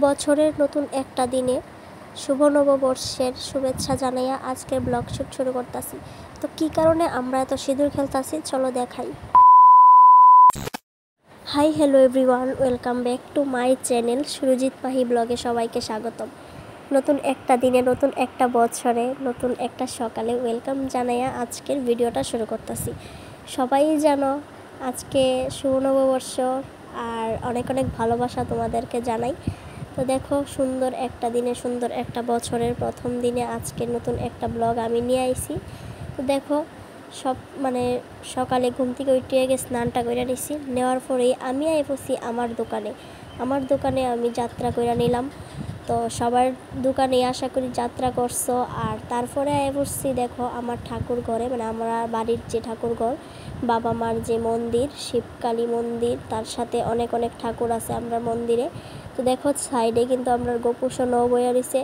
বছরের নতুন একটা দিনে শুভ নববর্ষের শুভেচ্ছা জানাইয়া আজকের ব্লগ শুট শুরু করতেছি। তো কি কারণে আমরা এত সিঁদুর খেলতেছি চলো দেখাই। Hi hello everyone, welcome back to my channel Surajit পাহি ব্লগে সবাইকে স্বাগতম। নতুন একটা দিনে, নতুন একটা বছরে, নতুন একটা সকালে ওয়েলকাম জানাইয়া আজকের ভিডিওটা শুরু করতেছি। সবাই জানো আজকে শুভ নববর্ষ, আর অনেক অনেক ভালোবাসা তোমাদেরকে জানাই। তো দেখো, সুন্দর একটা দিনে, সুন্দর একটা বছরের প্রথম দিনে আজকে নতুন একটা ব্লগ আমি নিয়ে আইছি। তো দেখো, সব সকালে ঘুম থেকে উঠে আগে স্নানটা করে নিছি, নেওয়ার পরেই আমি পড়ছি আমার দোকানে আমি যাত্রা করে নিলাম। তো সবার দোকানে আশা করি যাত্রা করছো। আর তারপরে পড়ছি দেখো আমার ঠাকুর ঘরে, আমরা বাড়ির যে ঠাকুর ঘর, বাবা মার যে মন্দির, শিবকালী মন্দির, তার সাথে অনেক অনেক ঠাকুর আছে আমরা মন্দিরে। তো দেখো সাইডে কিন্তু আমরা গোপুসোনাও বইয়া রয়েছে।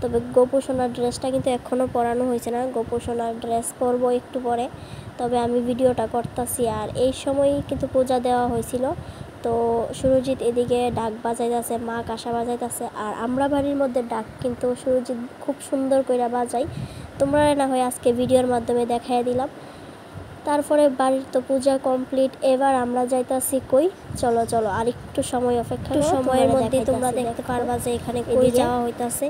তবে গোপুসোনার ড্রেসটা কিন্তু এখনও পরানো হয়েছে না, গোপুসোনার ড্রেস পরবো একটু পরে। তবে আমি ভিডিওটা করতেছি, আর এই সময়ই কিন্তু পূজা দেওয়া হয়েছিল। তো সুরজিৎ এদিকে ডাক বাজাইতেছে, মা কাঁসা বাজাইতেছে, আর আমরা বাড়ির মধ্যে ডাক কিন্তু সুরজিৎ খুব সুন্দর করে বাজাই। তোমরা না হয় আজকে ভিডিওর মাধ্যমে দেখাই দিলাম। তারপরে বাড়ির তো পূজা কমপ্লিট, এবার আমরা যাইতাছি কই, চলো চলো আর একটু সময় অপেক্ষা, সময়ের মধ্যে তোমরা দেখতে পারবা যে এখানে কই যাওয়া হইতাছে।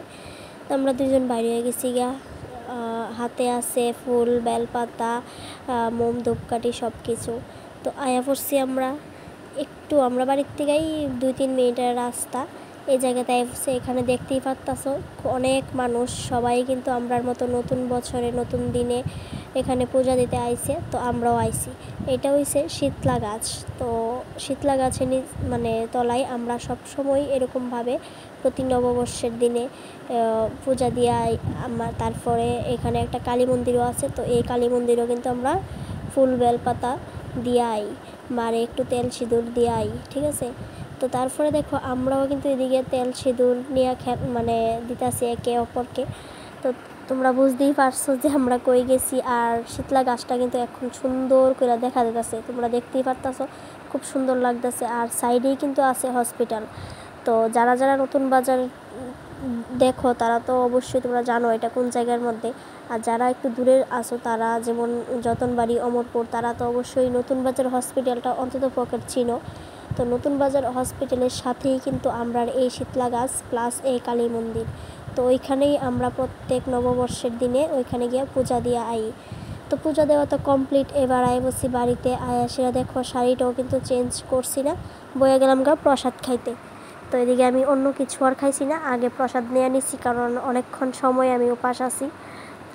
তো আমরা দুজন বাইরে হয়ে গেছি গা, হাতে আছে ফুল, বেলপাতা, মোম, ধূপকাঠি সব কিছু। তো আয়া পড়ছি আমরা বাড়ির থেকেই 2-3 মিনিটের রাস্তা এই জায়গাতে এসে। এখানে দেখতেই পারতাছো অনেক মানুষ, সবাই কিন্তু আমরার মতো নতুন বছরে নতুন দিনে এখানে পূজা দিতে আইছে। তো আমরাও আইছি। এটা হইছে শীতলা গাছ। তো শীতলা গাছের তলায় আমরা সব সময় এরকমভাবে প্রতি নববর্ষের দিনে পূজা দিয়ে তারপরে এখানে একটা কালী মন্দিরও আছে। তো এই কালী মন্দিরও কিন্তু আমরা ফুল বেলপাতা দিয়ে আই, মারে একটু তেল সিঁদুর দিয়ে আই, ঠিক আছে। তো তারপরে দেখো আমরাও কিন্তু এদিকে তেল সিঁদুর নিয়ে দিতেছি একে অপরকে। তো তোমরা বুঝতেই পারছো যে আমরা কই গেছি। আর শীতলা গাছটা কিন্তু এখন সুন্দর করে দেখা যাচ্ছে, তোমরা দেখতেই পারতাছো, খুব সুন্দর লাগতেছে। আর সাইডেই কিন্তু আছে হসপিটাল। তো যারা যারা নতুন বাজার দেখো তারা তো অবশ্যই তোমরা জানো এটা কোন জায়গার মধ্যে। আর যারা একটু দূরে আসো, তারা যেমন যতনবাড়ি, অমরপুর, তারা তো অবশ্যই নতুন বাজার হসপিটালটা অন্তত পকেট চিনো। তো নতুন বাজার হসপিটালের সাথেই কিন্তু আমরা এই শীতলা গাছ প্লাস এই কালী মন্দির। তো ওইখানেই আমরা প্রত্যেক নববর্ষের দিনে ওইখানে গিয়ে পূজা দিয়ে আই। তো পূজা দেওয়া তো কমপ্লিট, এবার বসি বাড়িতে। সেটা দেখো শাড়িটাও কিন্তু চেঞ্জ করছি না, বয়ে গেলাম প্রসাদ খাইতে। তো এদিকে আমি অন্য কিছু আর খাইছি না, আগে প্রসাদ নিয়ে নিছি, কারণ অনেকক্ষণ সময় আমি উপাস আছি।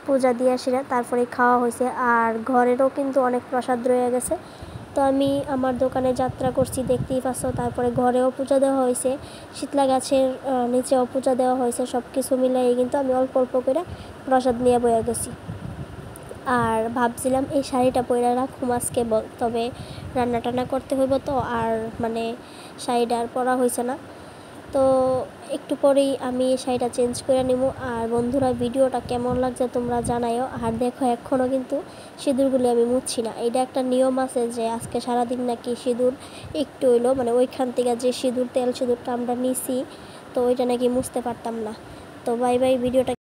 পূজা দিয়ে আসি না, তারপরে খাওয়া হয়েছে। আর ঘরেরও কিন্তু অনেক প্রসাদ রয়ে গেছে। তো আমি আমার দোকানে যাত্রা করছি, দেখতেই পাচ্ছ। তারপরে ঘরেও পূজা দেওয়া হয়েছে, শীতলা গাছের নিচেও পূজা দেওয়া হয়েছে। সব কিছু মিলাই কিন্তু আমি অল্প অল্প করে প্রসাদ নিয়ে বয়ে গেছি। আর ভাবছিলাম এই শাড়িটা পরে রাখুম আজকে, তবে রান্না টান্না করতে হইব, তো আর শাড়িটা আর পরা হয়েছে না। তো একটু পরেই আমি শাড়িটা চেঞ্জ করে নেব। আর বন্ধুরা, ভিডিওটা কেমন লাগছে তোমরা জানাইও। আর দেখো এখনও কিন্তু সিঁদুরগুলি আমি মুছছি না। এটা একটা নিয়ম আছে যে আজকে সারাদিন নাকি সিঁদুর একটু হইলো, ওইখান থেকে যে সিঁদুর, তেল সিঁদুরটা আমরা নিছি, তো ওইটা নাকি মুছতে পারতাম না। তো বাই বাই, ভিডিওটা